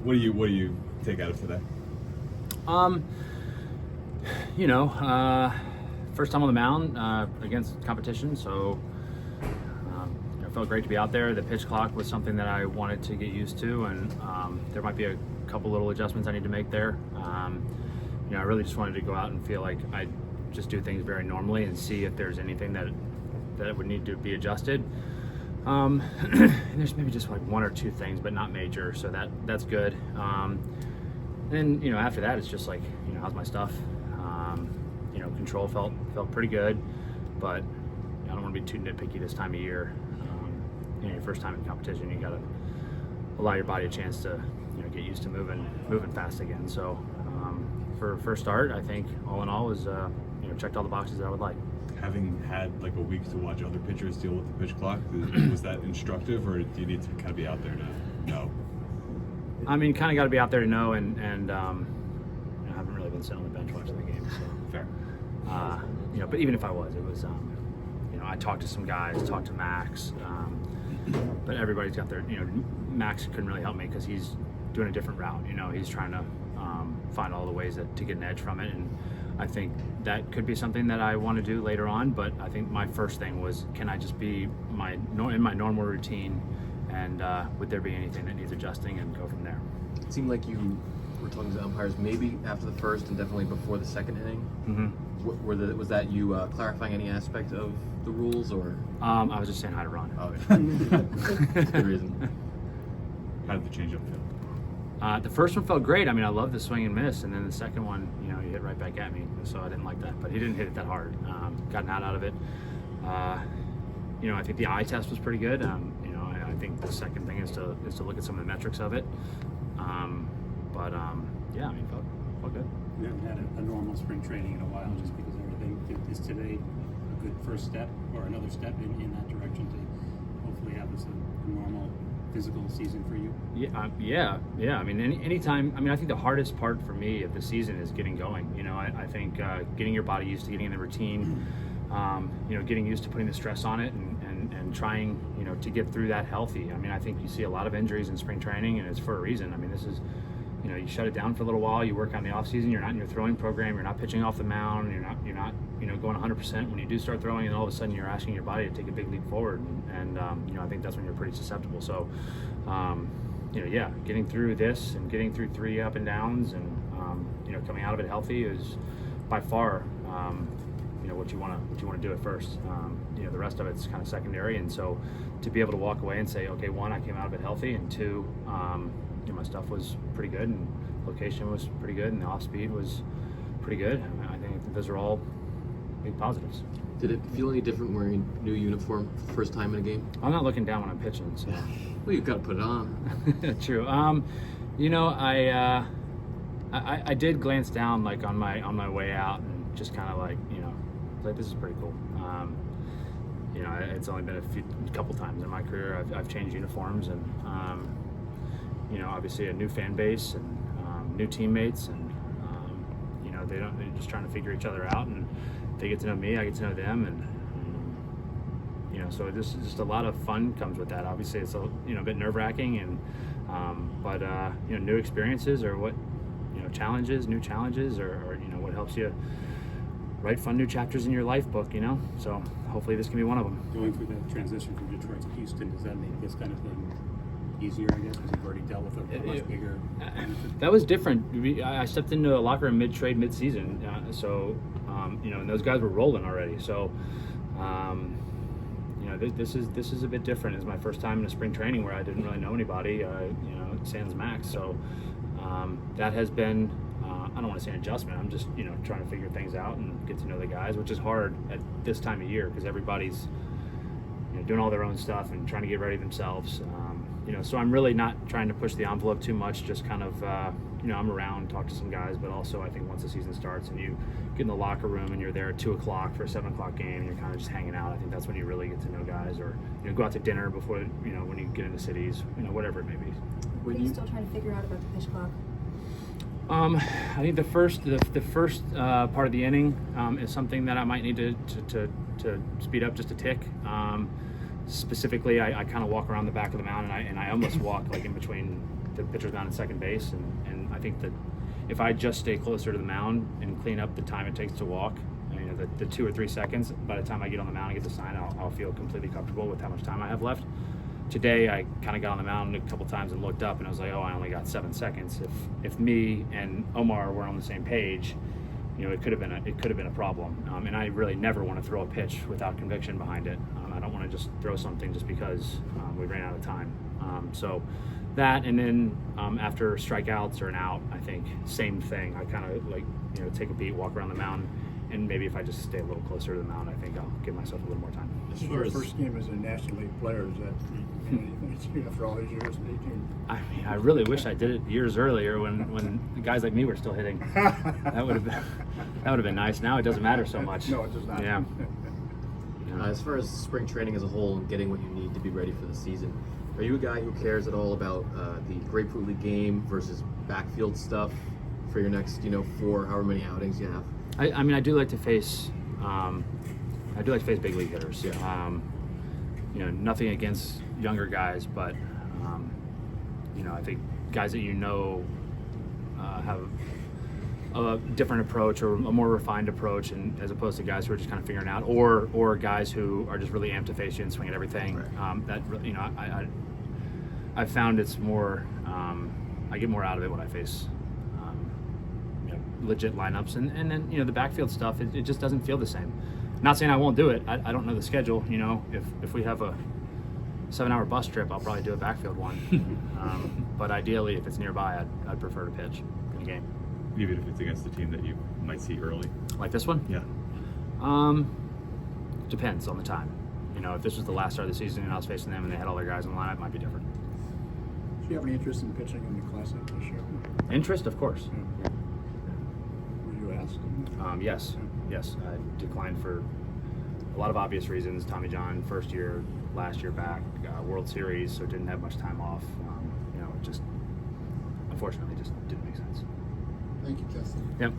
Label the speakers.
Speaker 1: What do you take out of today?
Speaker 2: First time on the mound against competition, so it felt great to be out there. The pitch clock was something that I wanted to get used to, and there might be a couple little adjustments I need to make there. I really just wanted to go out and feel like I just do things very normally and see if there's anything that would need to be adjusted. And there's maybe just like one or two things, but not major, so that's good. And after that, it's just like, how's my stuff? Control felt pretty good, but I don't want to be too nitpicky this time of year. Your first time in competition, you got to allow your body a chance to get used to moving fast again. So for first start, I think all in all was checked all the boxes that I would like.
Speaker 1: Having had like a week to watch other pitchers deal with the pitch clock, was that instructive, or do you need to kind of be out there to know?
Speaker 2: I mean, kind of got to be out there to know, and I haven't really been sitting on the bench watching the game. So
Speaker 1: fair.
Speaker 2: But even if I was, it was, I talked to some guys, talked to Max, but everybody's got their, Max couldn't really help me because he's doing a different route. He's trying to find all the ways to get an edge from it, and I think that could be something that I want to do later on. But I think my first thing was, can I just be in my normal routine, and would there be anything that needs adjusting, and go from there.
Speaker 3: It seemed like you were talking to umpires maybe after the first and definitely before the second inning.
Speaker 2: Mm-hmm.
Speaker 3: Was that you clarifying any aspect of the rules, or?
Speaker 2: I was just saying hi to Ron.
Speaker 3: Oh, okay. That's a good reason.
Speaker 1: How did the changeup feel?
Speaker 2: The first one felt great. I mean, I love the swing and miss, and then the second one, he hit right back at me, so I didn't like that. But he didn't hit it that hard. Got an out of it. I think the eye test was pretty good. I think the second thing is to look at some of the metrics of it. Felt good.
Speaker 4: We haven't had a normal spring training in a while, just because everything is today a good first step or another step in that direction to hopefully have this a normal physical season for you?
Speaker 2: Yeah. I mean, anytime. I mean, I think the hardest part for me of the season is getting going. I think getting your body used to getting in the routine. Getting used to putting the stress on it and trying, to get through that healthy. I mean, I think you see a lot of injuries in spring training, and it's for a reason. I mean, this is, you shut it down for a little while, you work on the off season, you're not in your throwing program, you're not pitching off the mound, you're not going 100% when you do start throwing, and all of a sudden you're asking your body to take a big leap forward, and I think that's when you're pretty susceptible. So, getting through this and getting through 3 up and downs, and coming out of it healthy is by far what you want to do at first. The rest of it's kind of secondary, and so to be able to walk away and say, okay, 1, I came out of it healthy, and 2, my stuff was pretty good, and location was pretty good, and the off speed was pretty good. I think those are all big positives.
Speaker 3: Did it feel any different wearing a new uniform for the first time in a game?
Speaker 2: I'm not looking down when I'm pitching, so.
Speaker 3: Well, you've got to put it on.
Speaker 2: True. I did glance down like on my way out, and just kind of like this is pretty cool. It's only been a couple times in my career I've changed uniforms, and obviously a new fan base and new teammates, and they're just trying to figure each other out, and they get to know me, I get to know them, and so this is just a lot of fun comes with that. Obviously it's a bit nerve-wracking, and but new experiences are what new challenges are what helps you write fun new chapters in your life book, so hopefully this can be one of them.
Speaker 4: Going through that transition from Detroit to Houston, does that make this kind of thing easier, I guess, because you've already dealt with a much bigger
Speaker 2: that was different. I stepped into the locker room mid-season, and those guys were rolling already, so this is a bit different. It's my first time in a spring training where I didn't really know anybody, sans Max, so that has been I don't want to say an adjustment. I'm just trying to figure things out and get to know the guys, which is hard at this time of year because everybody's doing all their own stuff and trying to get ready themselves. So I'm really not trying to push the envelope too much. Just kind of I'm around, talk to some guys, but also I think once the season starts and you get in the locker room and you're there at 2:00 for a 7:00 game and you're kind of just hanging out, I think that's when you really get to know guys, or go out to dinner before when you get into cities, whatever it may be.
Speaker 5: What are you still trying to figure out about the pitch clock?
Speaker 2: I think the first part of the inning is something that I might need to speed up just a tick. Specifically, I kind of walk around the back of the mound, and I almost walk like in between the pitcher's down at second base, and I think that if I just stay closer to the mound and clean up the time it takes to walk, you know, the 2 or 3 seconds, by the time I get on the mound and get the sign, I'll feel completely comfortable with how much time I have left. Today, I kind of got on the mound a couple times and looked up, and I was like, oh, I only got 7 seconds. If me and Omar were on the same page, you know, it could have been a problem. And I really never want to throw a pitch without conviction behind it. I don't want to just throw something just because we ran out of time. So that, and then after strikeouts or an out, I think same thing. I kind of like, you know, take a beat, walk around the mound, and maybe if I just stay a little closer to the mound, I think I'll give myself a little more time.
Speaker 6: This is your first game as a National League player. Is that after all these years, 18?
Speaker 2: I mean, I really wish I did it years earlier when guys like me were still hitting. That would have been nice. Now it doesn't matter so much.
Speaker 6: No, it does not.
Speaker 2: Yeah.
Speaker 3: As far as spring training as a whole and getting what you need to be ready for the season, are you a guy who cares at all about the Grapefruit League game versus backfield stuff for your next, 4, however many outings you have?
Speaker 2: I mean, I do like to face big league hitters.
Speaker 3: Yeah.
Speaker 2: Nothing against younger guys, but I think guys that have a different approach or a more refined approach, and as opposed to guys who are just kind of figuring it out, or guys who are just really amped to face you and swing at everything.
Speaker 3: Right.
Speaker 2: I've found it's more. I get more out of it when I face legit lineups, and then the backfield stuff. It just doesn't feel the same. Not saying I won't do it. I don't know the schedule. If we have a 7-hour bus trip, I'll probably do a backfield one. But ideally, if it's nearby, I'd prefer to pitch in a game.
Speaker 1: Even if it's against a team that you might see early.
Speaker 2: Like this one?
Speaker 1: Yeah.
Speaker 2: Depends on the time. If this was the last start of the season and I was facing them and they had all their guys in the lineup, it might be different.
Speaker 6: Do you have any interest in pitching in the Classic this year?
Speaker 2: Interest, of course.
Speaker 6: Were you asked?
Speaker 2: Yes. I declined for a lot of obvious reasons. Tommy John, first year, last year back, World Series, so didn't have much time off. It just unfortunately just didn't make sense.
Speaker 7: Thank you, Justin.
Speaker 2: Yep.